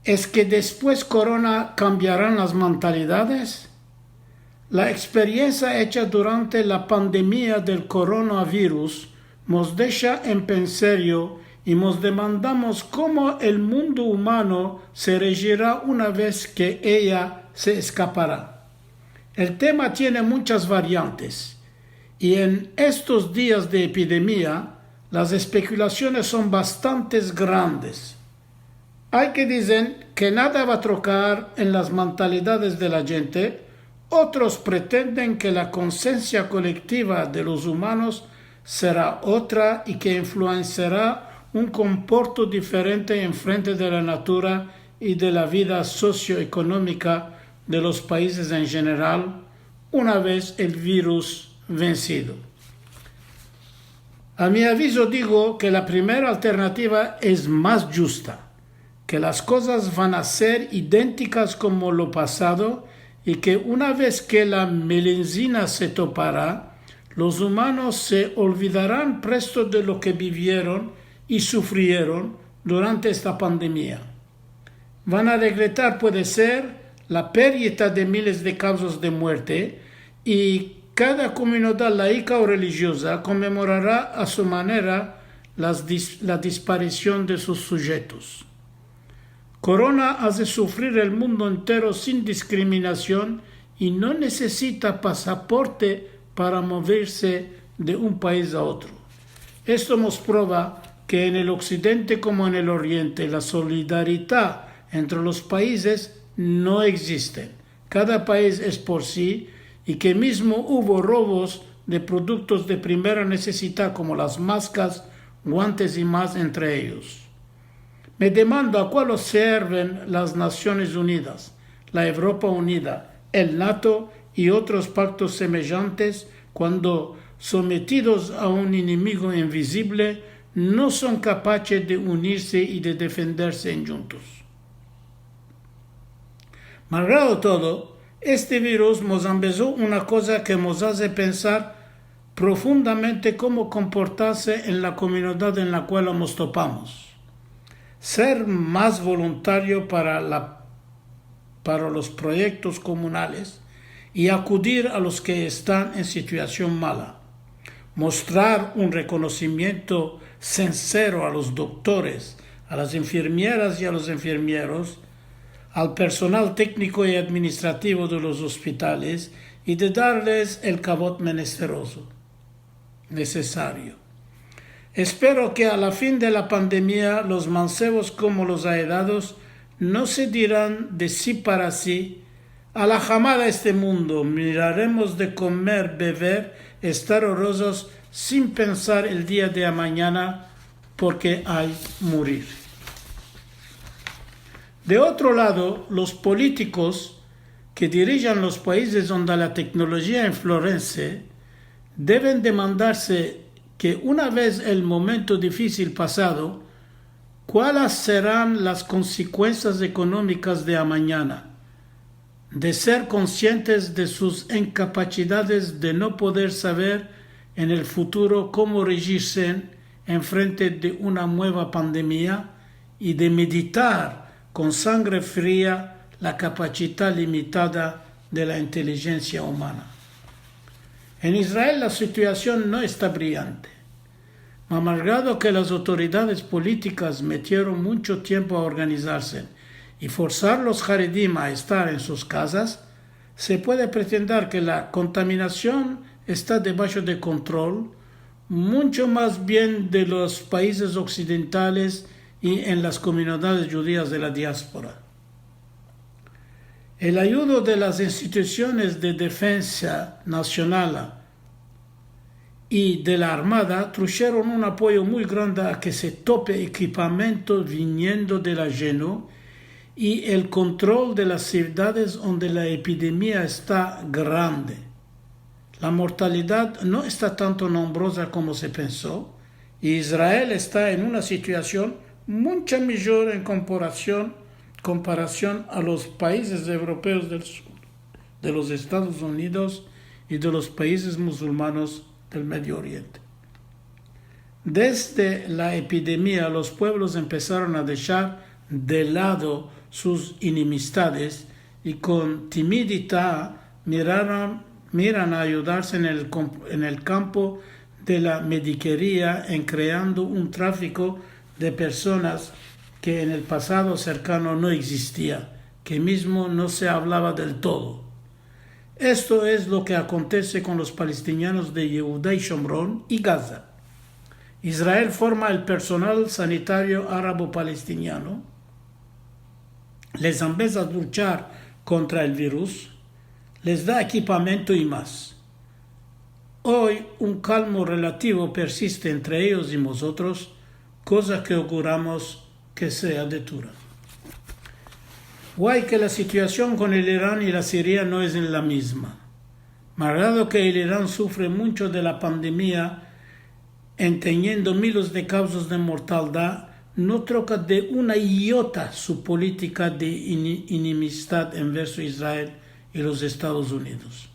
¿Es que después Corona cambiarán las mentalidades? La experiencia hecha durante la pandemia del coronavirus nos deja en pensario y nos demandamos cómo el mundo humano se regirá una vez que ella se escapará. El tema tiene muchas variantes y en estos días de epidemia las especulaciones son bastante grandes. Hay que dicen que nada va a trocar en las mentalidades de la gente. Otros pretenden que la conciencia colectiva de los humanos será otra y que influenciará un comporto diferente en frente de la natura y de la vida socioeconómica de los países en general, una vez el virus vencido. A mi aviso digo que la primera alternativa es más justa, que las cosas van a ser idénticas como lo pasado y que una vez que la medicina se topará, los humanos se olvidarán presto de lo que vivieron y sufrieron durante esta pandemia. Van a regretar, puede ser, la pérdida de miles de casos de muerte y cada comunidad laica o religiosa conmemorará a su manera la desaparición de sus sujetos. Corona hace sufrir el mundo entero sin discriminación y no necesita pasaporte para moverse de un país a otro. Esto nos prueba que en el occidente como en el oriente la solidaridad entre los países no existe. Cada país es por sí y que mismo hubo robos de productos de primera necesidad como las máscaras, guantes y más entre ellos. Me demando a cuál sirven las Naciones Unidas, la Europa Unida, el NATO y otros pactos semejantes cuando, sometidos a un enemigo invisible, no son capaces de unirse y de defenderse juntos. Malgrado todo, este virus nos empezó una cosa que nos hace pensar profundamente cómo comportarse en la comunidad en la cual nos topamos. Ser más voluntario para los proyectos comunales y acudir a los que están en situación mala. Mostrar un reconocimiento sincero a los doctores, a las enfermeras y a los enfermeros, al personal técnico y administrativo de los hospitales y de darles el cabot necesario. Espero que a la fin de la pandemia los mancebos como los aedados no se dirán de sí para sí: a la jamada este mundo, miraremos de comer, beber, estar horrorosos sin pensar el día de mañana porque hay morir. De otro lado, los políticos que dirijan los países donde la tecnología enflorece deben demandarse que una vez el momento difícil pasado, ¿cuáles serán las consecuencias económicas de mañana? De ser conscientes de sus incapacidades de no poder saber en el futuro cómo regirse en frente de una nueva pandemia y de meditar con sangre fría la capacidad limitada de la inteligencia humana. En Israel la situación no está brillante. Malgrado que las autoridades políticas metieron mucho tiempo a organizarse y forzar a los Haredim a estar en sus casas, se puede pretender que la contaminación está debajo de control, mucho más bien de los países occidentales y en las comunidades judías de la diáspora. El ayudo de las instituciones de defensa nacional y de la Armada trajeron un apoyo muy grande a que se tope equipamiento viniendo de la GENO y el control de las ciudades donde la epidemia está grande. La mortalidad no está tanto nombrosa como se pensó y Israel está en una situación mucho mejor en comparación a los países europeos del sur, de los Estados Unidos y de los países musulmanes del Medio Oriente. Desde la epidemia, los pueblos empezaron a dejar de lado sus enemistades y con timidez miran a ayudarse en el campo de la mediquería en creando un tráfico de personas que en el pasado cercano no existía, que mismo no se hablaba del todo. Esto es lo que acontece con los palestinos de Yehudá y Shomrón y Gaza. Israel forma el personal sanitario árabo-palestiniano, les empieza a luchar contra el virus, les da equipamiento y más. Hoy un calmo relativo persiste entre ellos y nosotros, cosa que auguramos que sea de dura. Guay que la situación con el Irán y la Siria no es la misma. Malgrado que el Irán sufre mucho de la pandemia, teniendo miles de casos de mortalidad, no troca de una iota su política de enemistad en verso Israel y los Estados Unidos.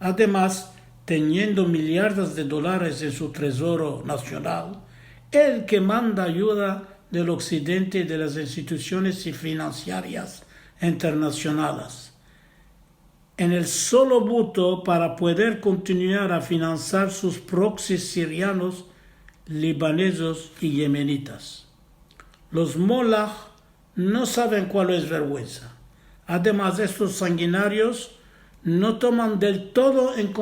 Además, teniendo millardos de dólares en su tesoro nacional, el que manda ayuda del occidente y de las instituciones financieras internacionales, en el solo voto para poder continuar a financiar sus proxies sirianos, libaneses y yemenitas. Los molach no saben cuál es vergüenza. Además, estos sanguinarios no toman del todo en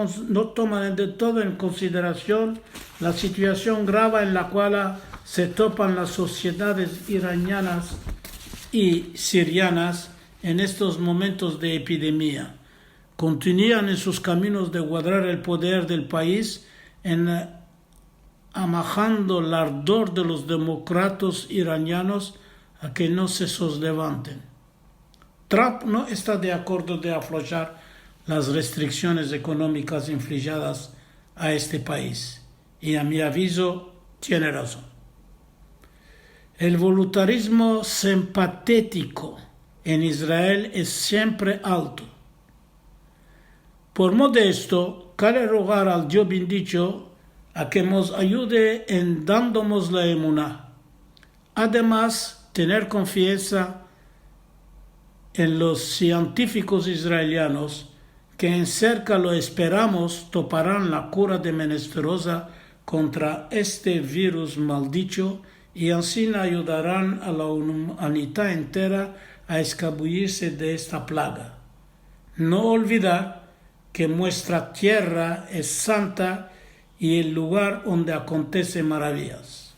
consideración la situación grave en la cual se topan las sociedades iranianas y sirianas en estos momentos de epidemia. Continúan en sus caminos de guardar el poder del país amajando el ardor de los demócratas iranianos a que no se soslevanten. Trump no está de acuerdo de aflojar las restricciones económicas infligidas a este país y a mi aviso tiene razón. El voluntarismo simpatético en Israel es siempre alto. Por modo de esto, cabe rogar al Dios bendito a que nos ayude en dándonos la emuná. Además, tener confianza en los científicos israelianos que en cerca lo esperamos toparán la cura de menesterosa contra este virus maldito y así ayudarán a la humanidad entera a escabullirse de esta plaga. No olvidar que nuestra tierra es santa y el lugar donde acontecen maravillas.